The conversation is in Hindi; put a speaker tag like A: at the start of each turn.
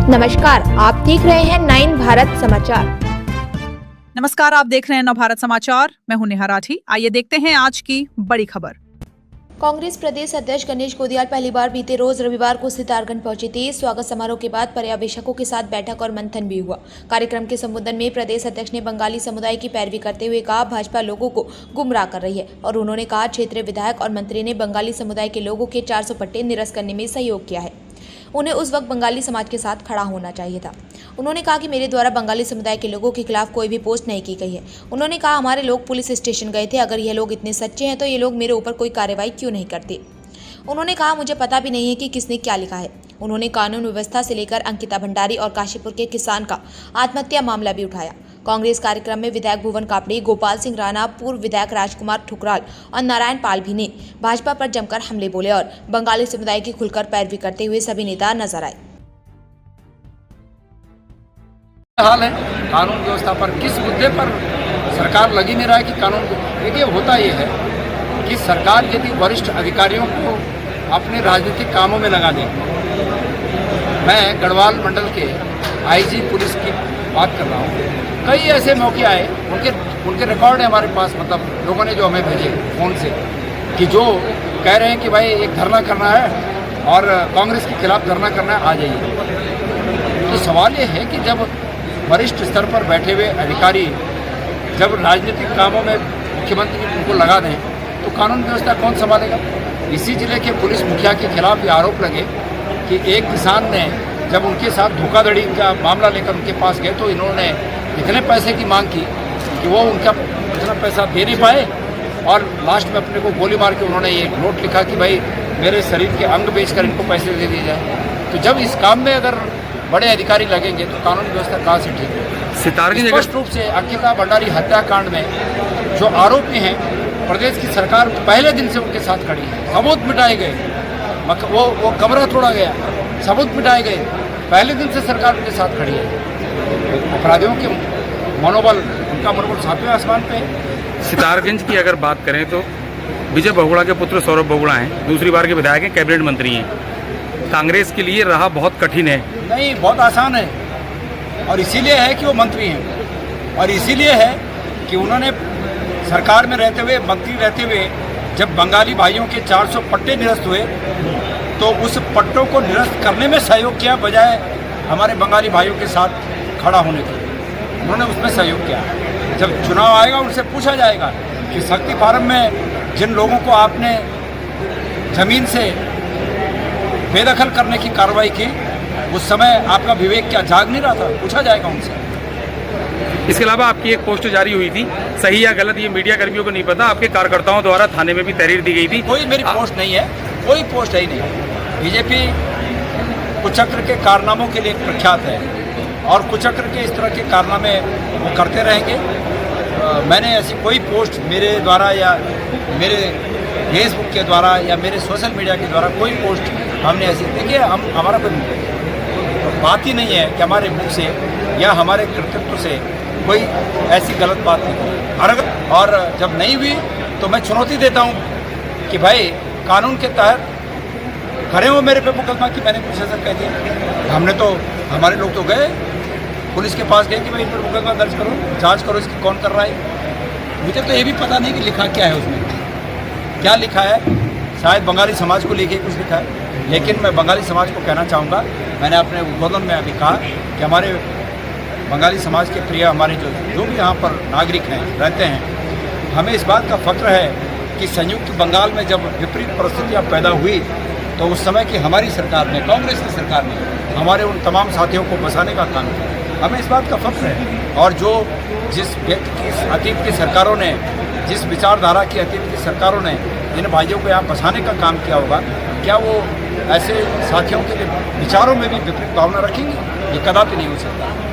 A: नमस्कार, आप देख रहे हैं 9 भारत समाचार।
B: नमस्कार, आप देख रहे हैं 9 भारत समाचार। मैं हूं नेहा राठी। आइए देखते हैं आज की बड़ी खबर।
A: कांग्रेस प्रदेश अध्यक्ष गणेश गोदियाल पहली बार बीते रोज रविवार को सितारगंज पहुंचे थे। स्वागत समारोह के बाद पर्यवेक्षकों के साथ बैठक और मंथन भी हुआ। कार्यक्रम के संबोधन में प्रदेश अध्यक्ष ने बंगाली समुदाय की पैरवी करते हुए कहा, भाजपा लोगों को गुमराह कर रही है और उन्होंने कहा क्षेत्रीय विधायक और मंत्री ने बंगाली समुदाय के लोगों के 400 पट्टे निरस्त करने में सहयोग किया है। उन्हें उस वक्त बंगाली समाज के साथ खड़ा होना चाहिए था। उन्होंने कहा कि मेरे द्वारा बंगाली समुदाय के लोगों के खिलाफ कोई भी पोस्ट नहीं की गई है। उन्होंने कहा, हमारे लोग पुलिस स्टेशन गए थे, अगर ये लोग इतने सच्चे हैं तो ये लोग मेरे ऊपर कोई कार्रवाई क्यों नहीं करते। उन्होंने कहा, मुझे पता भी नहीं है कि किसने क्या लिखा है। उन्होंने कानून व्यवस्था से लेकर अंकिता भंडारी और काशीपुर के किसान का आत्महत्या मामला भी उठाया। कांग्रेस कार्यक्रम में विधायक भुवन कापड़ी, गोपाल सिंह राणा, पूर्व विधायक राजकुमार ठुकराल और नारायण पाल भी ने भाजपा पर जमकर हमले बोले और बंगाली समुदाय की खुलकर पैरवी करते हुए सभी नेता नजर आए।
C: हाल है कानून व्यवस्था पर, किस मुद्दे पर सरकार लगी नहीं रहा है कि कानून को। देखिए, होता ये है कि सरकार यदि वरिष्ठ अधिकारियों को अपने राजनीतिक कामों में लगा दे। मैं गढ़वाल मंडल के आईजी पुलिस की बात कर रहा हूँ। कई ऐसे मौके आए, उनके रिकॉर्ड है हमारे पास, मतलब लोगों ने जो हमें भेजे फ़ोन से, कि जो कह रहे हैं कि भाई एक धरना करना है और कांग्रेस के खिलाफ धरना करना है, आ जाइए। तो सवाल ये है कि जब वरिष्ठ स्तर पर बैठे हुए अधिकारी जब राजनीतिक कामों में मुख्यमंत्री उनको लगा दें तो कानून व्यवस्था कौन संभालेगा। इसी जिले के पुलिस मुखिया के खिलाफ ये आरोप लगे कि एक किसान ने जब उनके साथ धोखाधड़ी का मामला लेकर उनके पास गए तो इन्होंने इतने पैसे की मांग की कि वो उनका इतना पैसा दे नहीं पाए और लास्ट में अपने को गोली मार के उन्होंने ये नोट लिखा कि भाई मेरे शरीर के अंग बेचकर इनको पैसे दे दिए जाए। तो जब इस काम में अगर बड़े अधिकारी लगेंगे तो कानून व्यवस्था कहाँ से ठीक है। स्पष्ट रूप से अंकिता भंडारी हत्याकांड में जो आरोपी हैं, प्रदेश की सरकार पहले दिन से उनके साथ खड़ी है। सबूत मिटाए गए, वो कमरा तोड़ा गया, सबूत मिटाए गए, पहले दिन से सरकार उनके साथ खड़ी है। अपराधियों के मनोबल, उनका मनोबल 7वें आसमान पे है।
D: सितारगंज की अगर बात करें तो विजय बहुगुणा के पुत्र सौरभ बहुगुणा हैं, दूसरी बार के विधायक हैं, कैबिनेट मंत्री हैं। कांग्रेस के लिए राह बहुत कठिन है।
C: नहीं, बहुत आसान है और इसीलिए है कि वो मंत्री हैं और इसीलिए है कि उन्होंने सरकार में रहते हुए, मंत्री रहते हुए, जब बंगाली भाइयों के 400 पट्टे निरस्त हुए तो उस पट्टों को निरस्त करने में सहयोग किया, बजाय हमारे बंगाली भाइयों के साथ खड़ा होने के। उन्होंने उसमें सहयोग किया। जब चुनाव आएगा उनसे पूछा जाएगा कि शक्ति फार्म में जिन लोगों को आपने जमीन से बेदखल करने की कार्रवाई की, उस समय आपका विवेक क्या जाग नहीं रहा था? पूछा जाएगा उनसे।
D: इसके अलावा आपकी एक पोस्ट जारी हुई थी, सही या गलत ये मीडिया कर्मियों को नहीं पता, आपके कार्यकर्ताओं द्वारा थाने में भी तहरीर दी गई थी।
C: कोई मेरी पोस्ट नहीं है, कोई पोस्ट है ही नहीं। बीजेपी कुचक्र के कारनामों के लिए प्रख्यात है और कुचक्र के इस तरह के कारनामे वो करते रहेंगे। मैंने ऐसी कोई पोस्ट मेरे द्वारा या मेरे फेसबुक के द्वारा या मेरे सोशल मीडिया के द्वारा कोई पोस्ट हमने ऐसी, देखिए, हमारा कोई बात ही नहीं है कि हमारे मुख से या हमारे कर्तृत्व से कोई ऐसी गलत बात नहीं। और जब नहीं हुई तो मैं चुनौती देता हूँ कि भाई कानून के तहत खड़े हो मेरे पे मुकदमा कि मैंने कुछ ऐसा कह दिया। हमने तो, हमारे लोग तो गए पुलिस के पास गए कि भाई इन पर मुकदमा दर्ज करो, जांच करो इसकी कौन कर रहा है। मुझे तो ये भी पता नहीं कि लिखा क्या है उसमें, क्या लिखा है। शायद बंगाली समाज को लेके कुछ लिखा है, लेकिन मैं बंगाली समाज को कहना चाहूँगा, मैंने अपने उद्बोधन में अभी कहा कि हमारे बंगाली समाज के प्रिय हमारे जो भी यहाँ पर नागरिक हैं, रहते हैं, हमें इस बात का फख्र है कि संयुक्त बंगाल में जब विपरीत परिस्थितियाँ पैदा हुई तो उस समय की हमारी सरकार ने, कांग्रेस की सरकार ने, हमारे उन तमाम साथियों को बचाने का काम किया। हमें इस बात का फख्र है। और जो जिस व्यक्ति की अतीत की सरकारों ने, जिस विचारधारा की अतीत की सरकारों ने इन भाइयों को यहाँ बचाने का काम किया होगा, क्या वो ऐसे साथियों के विचारों में भी विपरीत भावना रखेंगे? ये कदापि नहीं हो सकता।